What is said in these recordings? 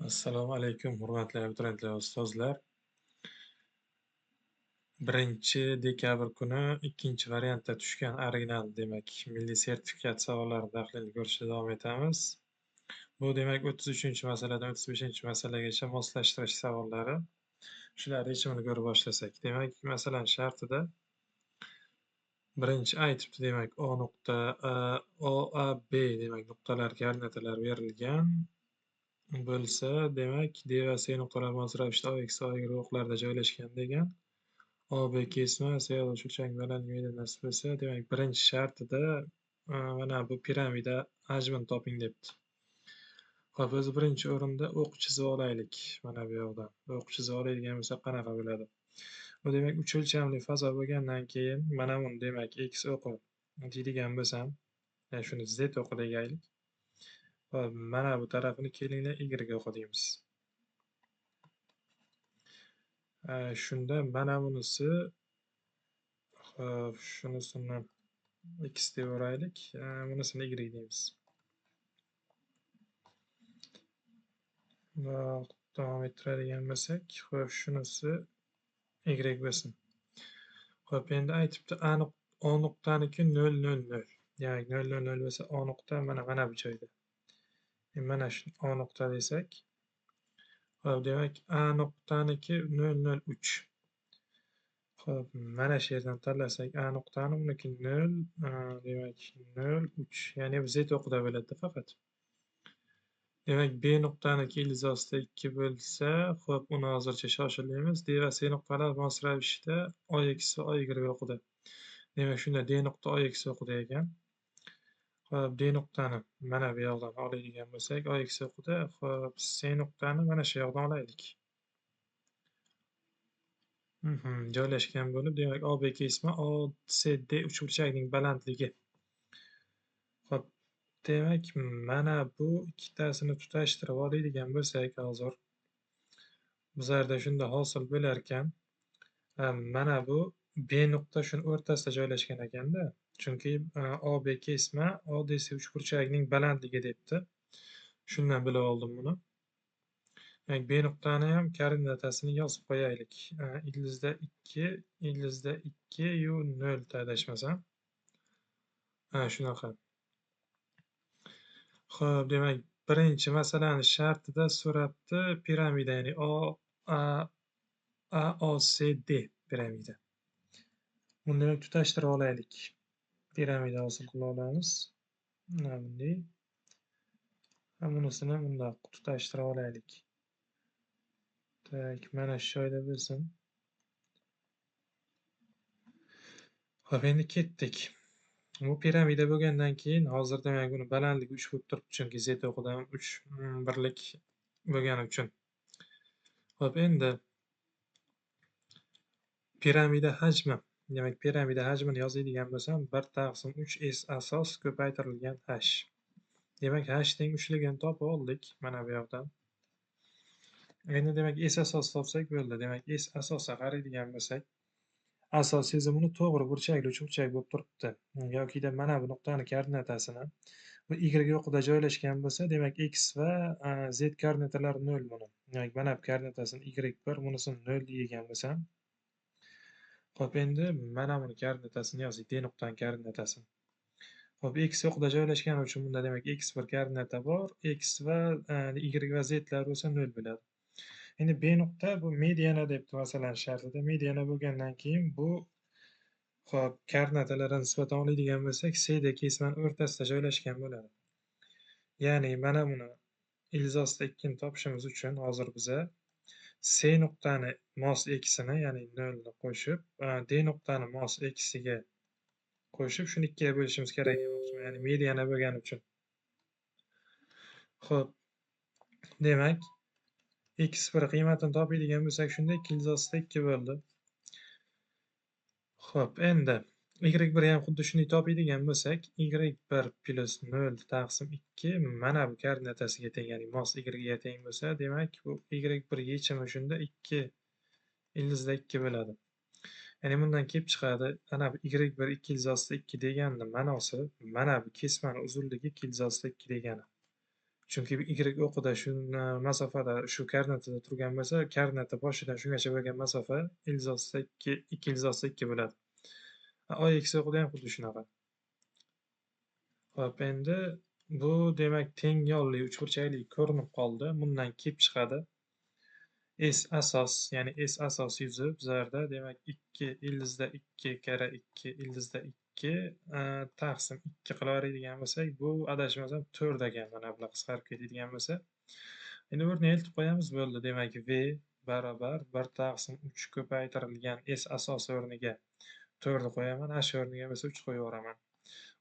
Assalomu alaykum, hurmatli abituriyentlar va ustozlar. 1 dekabr kuni ikkinchi variantda tushgan original, demak, milliy sertifikat savollarini tahlil ko'rishda davom etamiz. Bu demak 33 masaladan 35 masalagacha moslashtirish savollari. Shular yechimini ko'rib boshlasak. Demak, masalan shartida birinchi aytibdi, demak, O nuqta O, A, B demak nuqtalar koordinatalar berilgan bo'lsa, demak, D va C nuqtalari mos ravishda O, X, Y guruhlarda joylashgan degan. O, B kesma sayyorlovchi burchak balandligi nasib bo'lsa, demak, birinchi shartida mana bu piramida hajmini toping debdi. Hop, o'zi birinchi o'rinda o'q chizib olaylik. Mana bu yoqdan. O'q chizib oladigan bo'lsak qanaqa bo'ladi? Bu demak 3 o'lchamli fazo bo'lgandan keyin mana buni demak X o'qi deydigan bo'lsam, shuni Z o'qi deyaylik. Va mana bu tarafini kelinglar Y o'qi deymiz. Shunda mana bunisi shunisini X deb o'raylik, bunisini Y deymiz. Va davom ettiradigan bo'lsak, xo'p, shunisi Y bo'lsin. Xo'p, endi aytibdi O nuqtaniki 0, 0, 0. Demak, 0, 0, 0 bo'lsa O nuqta mana bu joyda. Mana shu O nuqta desak, xo'p, demak A nuqtaniki 0, 0, 3. Xo'p, mana shu yerdan tanlasak A nuqtani, uniki 0, demak 0, 3. Ya'ni bu Z o'qida bo'ladi faqat. Demak, B nuqtaniki ildiz ostida 2 bo'lsa, xo'p, uni hozircha shoshilmaymiz. D va C nuqtalar mos ravishda OX va Y o'qida. Demak, shunda D nuqta OX o'qida ekan. Xo'p, D nuqtani mana bu yoqdan oladigan bo'lsak, OX o'qida. Xo'p, C nuqtani mana shu yoqdan olaylik. Joylashgan bo'lib, demak, OB kesma OCD uchburchakning balandligi. Xo'p, demak, mana bu ikkitasini tutashtirib oladigan bo'lsak hozir, bizlarda shunda hosil bo'lar ekan, mana bu B nuqta shuni o'rtasida joylashgan ekanda. Chunki OB kesma ODC uchburchagining balandligi debdi. Shundan bilib oldim buni. B nuqtani ham koordinatasini yozib qo'yaylik. Ildizda 2, ildizda 2 yu 0 adashmasam. Shunaqa. Xo'p, demak, birinchi masalani shartida so'rabdi piramida, ya'ni AOCD piramida. Buni demak tutashtirib olaylik. Piramida hosil qila olamiz. Mana bunday. Bunisini bundoq tutashtirib olaylik. Tak, mana shu joyda bo'lsin. Xo'p, endi ketdik. Bu piramida bo'lgandan keyin hozir demak buni balandligi 3 bo'lib turibdi, chunki Z o'qidan 3 birlik bo'lgani uchun. Xo'p, endi piramida hajmi, demak piramida hajmini yozadigan bo'lsam 1/3 S asos ko'paytirilgan H. Demak, H teng 3ligini topib oldik mana bu yoqdan. Endi demak S asos topsak bo'ldi. Demak, S asosga qaraydigan bo'lsak, asos sezimini to'g'ri burchakli uchburchak bo'lib turibdi. Yokida mana bu nuqtani koordinatasini bu Y o'qida joylashgan bo'lsa, demak X va Z koordinatalari 0 buni. Demak, mana bu koordinatasini Y1, bunisini 0 deydigan bo'lsam, xo'p, endi mana buni koordinatasini yozdik, D nuqtani koordinatasini. Xo'p, X o'qida joylashgani uchun bunda demak X1 koordinata bor, X va Y va Zlar bo'lsa 0 bo'ladi. Endi B nuqta bu mediana debdi masalan shartida. Mediana bo'lgandan keyin bu xo'p, koordinatalarga nisbatan oladigan bo'lsak, C da kesmani o'rtasida joylashgan bo'ladi. Ya'ni mana buni ildiz ostida 2 ni topishimiz uchun hozir biza C nuqtani mos X'ini, ya'ni 0 ni qo'shib, D nuqtani mos X'iga qo'shib, shuni 2 ga bo'lishimiz kerak demoqchiman. Ya'ni mediana bo'lgani uchun. Xo'p, demak, X1 qiymatini topadigan bo'lsak, shunda 2 ildiz ostida 2 bo'ldi. Xo'p, endi Y1 ham xuddi shuni topadigan bo'lsak, Y1 plus 0 taqsim 2 mana bu koordinatasiga teng, ya'ni mos Y ga teng bo'lsa, demak bu Y1 yechimi shunda 2 ildizda 2 bo'ladi. Ya'ni bundan kelib chiqadi, ana bu Y1 2 ildiz ostida 2 deganning ma'nosi mana bu kesmani uzunligi 2 ildiz ostida 2 degani. Chunki y o'qida shu masofada shu koordinatada turgan bo'lsa, koordinata boshidan shungacha bo'lgan masofa ildiz 2 ildiz 2 bo'ladi. Oy x o'qida ham xuddi shunaqa. Xo'p, endi bu demak teng yo'lli uchburchakli ko'rinib qoldi. Bundan kelib chiqadi. S asos, ya'ni S asos yuzi bizlarda demak 2 ildizda 2 karra 2 ildizda 2 taqsim 2 qilaveradigan bo'lsak, bu adashmasam 4 ekan. Mana bular qisqarib ketadigan bo'lsa. Endi o'rniga eltib qo'yamiz bo'ldi. Demak, V barobar 1 taqsim 3 ko'paytirilgan S asos o'rniga 4 ni qo'yaman, H o'rniga bo'lsa 3 qo'yib yuboraman.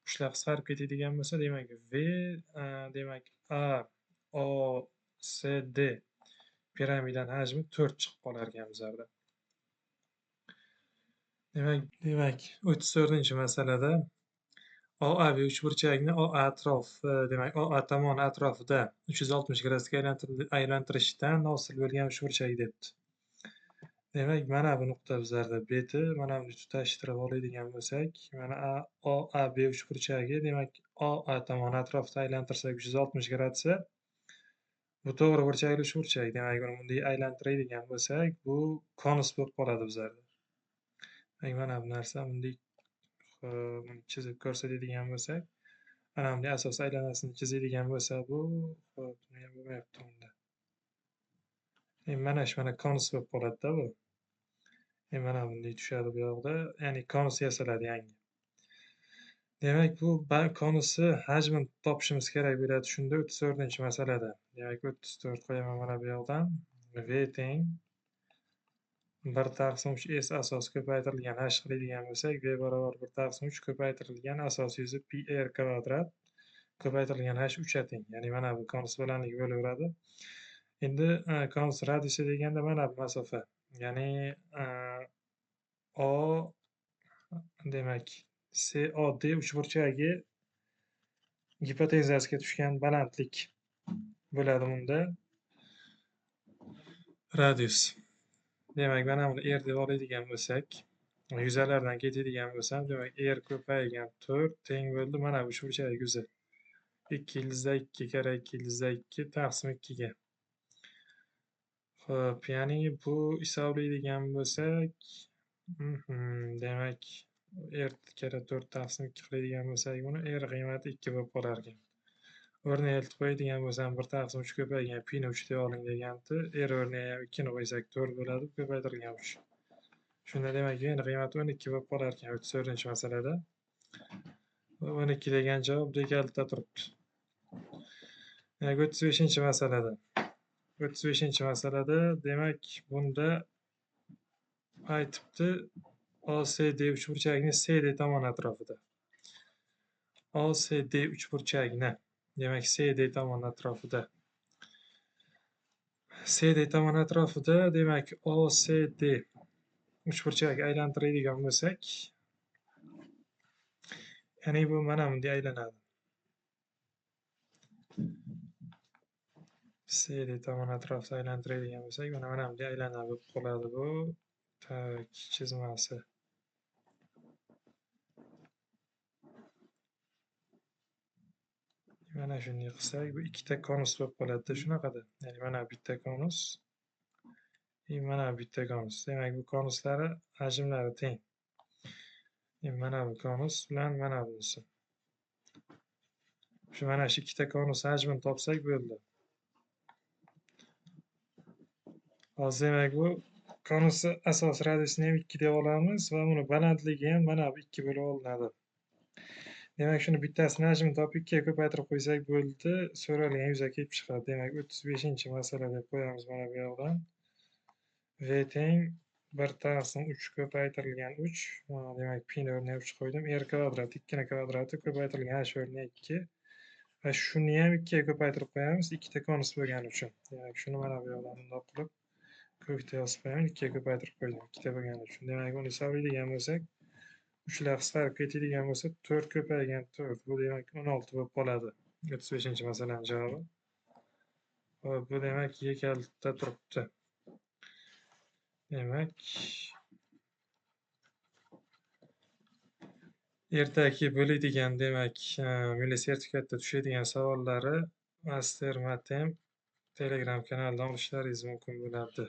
Uchlar qisqarib ketadigan bo'lsa, demak V demak A O C D piramidani hajmi 4 chiqib qolar ekan bizlarda. Demak 34-masalada OAB uchburchakni OA atrof demak OA tomoni atrofida 360 gradusga aylantirishdan hosil bo'lgan uchburchak debdi. Demak, mana bu nuqta bizlarda beti, mana buni tutashtirib oladigan bo'lsak, mana OAB uchburchagi, demak, OA tomoni atrofida aylantirsak 360 gradusga, bu to'g'ri burchakli uchburchak. Demak, buni bunday aylantiradigan bo'lsak, bu konus bo'lib qoladi bizlarda. Demak, mana bu narsa bunday chizib ko'rsatadigan bo'lsak, mana bunday asos aylanasini chizadigan bo'lsa, bu hop, nima bo'lmayapti unda. Mana shu mana konus bo'lib qoladi-da bu. Mana bunday tushadi bu yoqda, ya'ni konus yasaladi yangi. Demak, bu konusi hajmini topishimiz kerak bo'ladi. Shunda 34-masalada. Demak, 34 qo'yaman mana bu yoqdan. V teng 1 taqsim 3 S asos ko'paytirilgan H qiladigan bo'lsak, V barobar 1 taqsim 3 ko'paytirilgan asos yuzi pi r kvadrat ko'paytirilgan H 3 ga teng. Ya'ni mana bu konus balandligi bo'laveradi. Endi konus radiusi deganda mana bu masofa. Ya'ni O demak COD uchburchagi gipotenzasiga tushgan balandlik bo'ladi bunda. Radius. Demak, mana buni R deb oladigan bo'lsak, yuzalardan ketadigan bo'lsam, demak R ko'paygan 4 teng bo'ldi mana bu uchburchak yuzi. 2 ildizda 2 karra 2 ildizda 2 taqsim 2 ga. Xo'p, ya'ni bu hisoblaydigan bo'lsak, demak R karra 4 taqsim 2 qiladigan bo'lsak, buni R qiymati 2 bo'lib qolar ekan. O'rniga eltib qo'yadigan bo'lsam 1 taqsim 3 ko'paygan pi ni 3 deb oling degandi. R o'rniga ham 2 ni qo'ysak 4 bo'ladi, ko'paytirilgan 3. Shunda demak endi qiymati 12 bo'lib qolar ekan 34-masalada. 12 degan javob dekalda turibdi. 35-masalada. 35-masalada demak bunda aytibdi OCD uchburchagini CD tomon atrofida. OCD uchburchagini demak CD tomon atrofida. CD tomon atrofida demak OCD uchburchak aylantiradigan bo'lsak, ya'ni bu mana bunday aylanadi. CD tomon atrofida aylantiradigan bo'lsak, mana bunday aylanadi bo'lib qoladi bu. Tak, chizmasi. Mana shunday qilsak, bu ikkita konus bo'lib qoladi-da shunaqada. Ya'ni mana bitta konus, mana bitta konus. Demak, bu konuslari hajmlari teng. Mana bu konus bilan mana bunisi. Shu mana shu ikkita konus hajmini topsak bo'ldi. Hozir demak bu konusi asos radiusini ham 2 deb olamiz va uni balandligi ham mana bu 2 bo'lib olinadi. Demak, shuni bittasini hajmini topib 2 ga ko'paytirib qo'ysak bo'ldi. So'ralgan yuzaga kelib chiqadi. Demak, 35-masala deb qo'yamiz mana bu yoqdan. V teng 1 taqsim 3 ko'paytirilgan 3. Demak, pi ni o'rniga 3 qo'ydim. R kvadrat 2 ni kvadrati ko'paytirilgan H o'rniga 2. Va shuni ham 2 ga ko'paytirib qo'yamiz. Ikkita konus bo'lgani uchun. Demak, shuni mana bu yoqdan bundoq qilib ko'kda yozib qo'yaman. 2 ga ko'paytirib qo'ydim. Ikkita bo'lgani uchun. Demak, buni hisoblaydigan bo'lsak, uchlar qisqarib ketadigan bo'lsa 4 ko'paygan 4. Bu demak 16 bo'lib qoladi. 35-masalaning javobi. Bu demak yekalda turibdi. Demak, ertaki bo'ladigan demak milliy sertifikatda tushadigan savollari Master Matem Telegram kanalidan olishlaringiz mumkin bo'ladi.